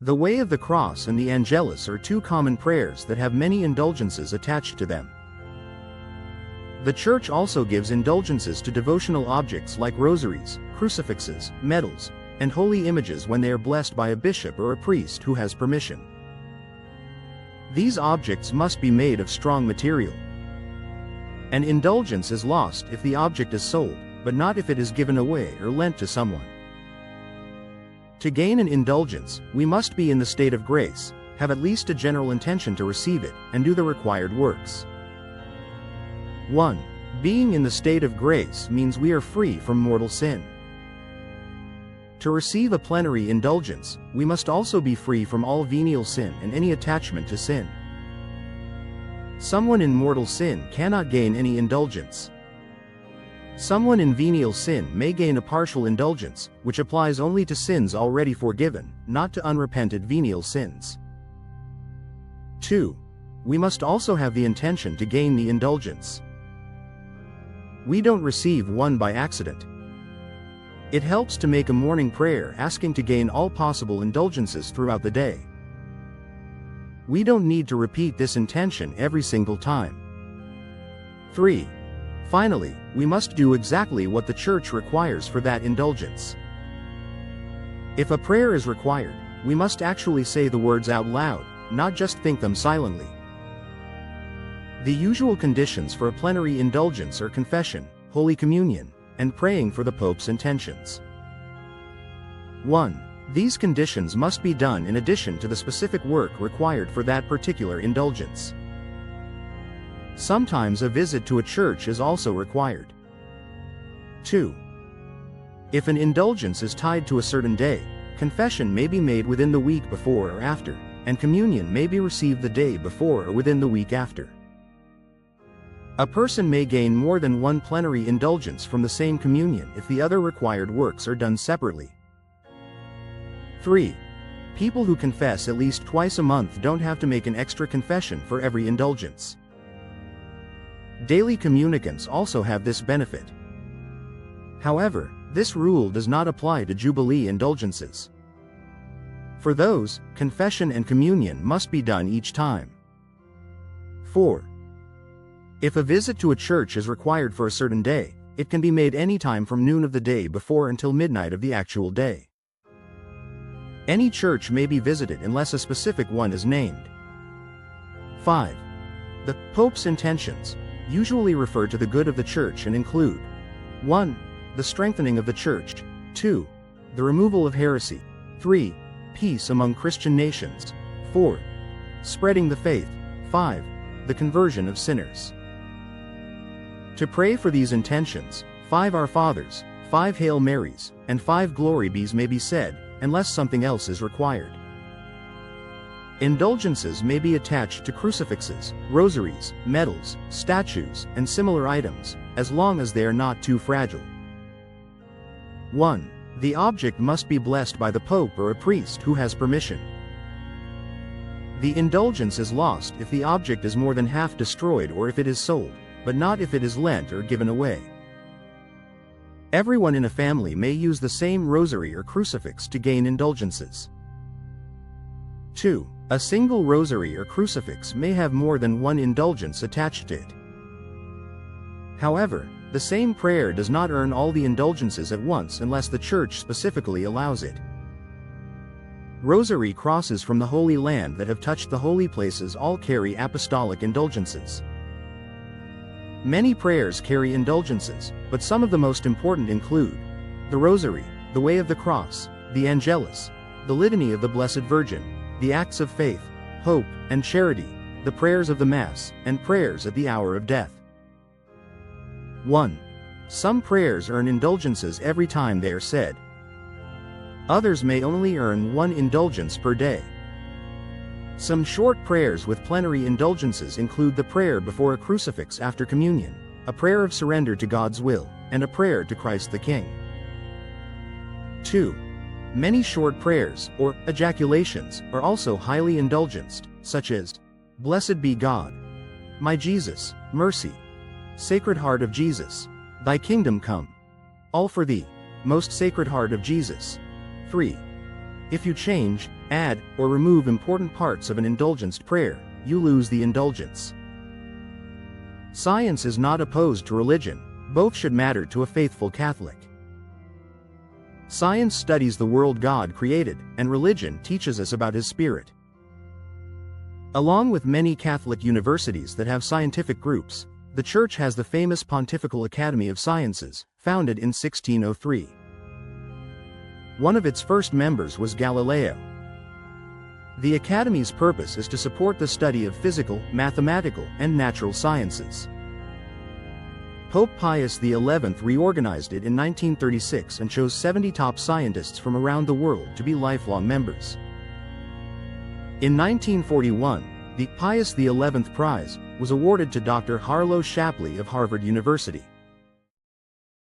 The Way of the Cross and the Angelus are two common prayers that have many indulgences attached to them. The Church also gives indulgences to devotional objects like rosaries, crucifixes, medals, and holy images when they are blessed by a bishop or a priest who has permission. These objects must be made of strong material. An indulgence is lost if the object is sold, but not if it is given away or lent to someone. To gain an indulgence, we must be in the state of grace, have at least a general intention to receive it, and do the required works. 1. Being in the state of grace means we are free from mortal sin. To receive a plenary indulgence, we must also be free from all venial sin and any attachment to sin. Someone in mortal sin cannot gain any indulgence. Someone in venial sin may gain a partial indulgence, which applies only to sins already forgiven, not to unrepented venial sins. 2. We must also have the intention to gain the indulgence. We don't receive one by accident. It helps to make a morning prayer asking to gain all possible indulgences throughout the day. We don't need to repeat this intention every single time. 3. Finally, we must do exactly what the Church requires for that indulgence. If a prayer is required, we must actually say the words out loud, not just think them silently. The usual conditions for a plenary indulgence are confession, Holy Communion, and praying for the Pope's intentions. 1. These conditions must be done in addition to the specific work required for that particular indulgence. Sometimes a visit to a church is also required. 2. If an indulgence is tied to a certain day, confession may be made within the week before or after, and communion may be received the day before or within the week after. A person may gain more than one plenary indulgence from the same communion if the other required works are done separately. 3. People who confess at least twice a month don't have to make an extra confession for every indulgence. Daily communicants also have this benefit. However, this rule does not apply to Jubilee indulgences. For those, confession and communion must be done each time. 4. If a visit to a church is required for a certain day, it can be made any time from noon of the day before until midnight of the actual day. Any church may be visited unless a specific one is named. 5. The Pope's intentions usually refer to the good of the Church and include 1. The strengthening of the Church, 2. The removal of heresy, 3. Peace among Christian nations, 4. Spreading the faith, 5. The conversion of sinners. To pray for these intentions, 5 Our Fathers, 5 Hail Marys, and 5 Glory Bees may be said, unless something else is required. Indulgences may be attached to crucifixes, rosaries, medals, statues, and similar items, as long as they are not too fragile. 1. The object must be blessed by the Pope or a priest who has permission. The indulgence is lost if the object is more than half destroyed or if it is sold, but not if it is lent or given away. Everyone in a family may use the same rosary or crucifix to gain indulgences. 2. A single rosary or crucifix may have more than one indulgence attached to it. However, the same prayer does not earn all the indulgences at once unless the Church specifically allows it. Rosary crosses from the Holy Land that have touched the holy places all carry apostolic indulgences. Many prayers carry indulgences, but some of the most important include the Rosary, the Way of the Cross, the Angelus, the Litany of the Blessed Virgin, the Acts of Faith, Hope, and Charity, the prayers of the Mass, and prayers at the hour of death. 1. Some prayers earn indulgences every time they are said. Others may only earn one indulgence per day. Some short prayers with plenary indulgences include the prayer before a crucifix after communion, a prayer of surrender to God's will, and a prayer to Christ the King. 2. Many short prayers, or ejaculations, are also highly indulgenced, such as, Blessed be God, my Jesus, mercy, Sacred Heart of Jesus, thy kingdom come, all for thee, most Sacred Heart of Jesus. 3. If you change, add, or remove important parts of an indulgence prayer, you lose the indulgence. Science is not opposed to religion, both should matter to a faithful Catholic. Science studies the world God created, and religion teaches us about His Spirit. Along with many Catholic universities that have scientific groups, the Church has the famous Pontifical Academy of Sciences, founded in 1603. One of its first members was Galileo. The Academy's purpose is to support the study of physical, mathematical, and natural sciences. Pope Pius XI reorganized it in 1936 and chose 70 top scientists from around the world to be lifelong members. In 1941, the Pius XI Prize was awarded to Dr. Harlow Shapley of Harvard University.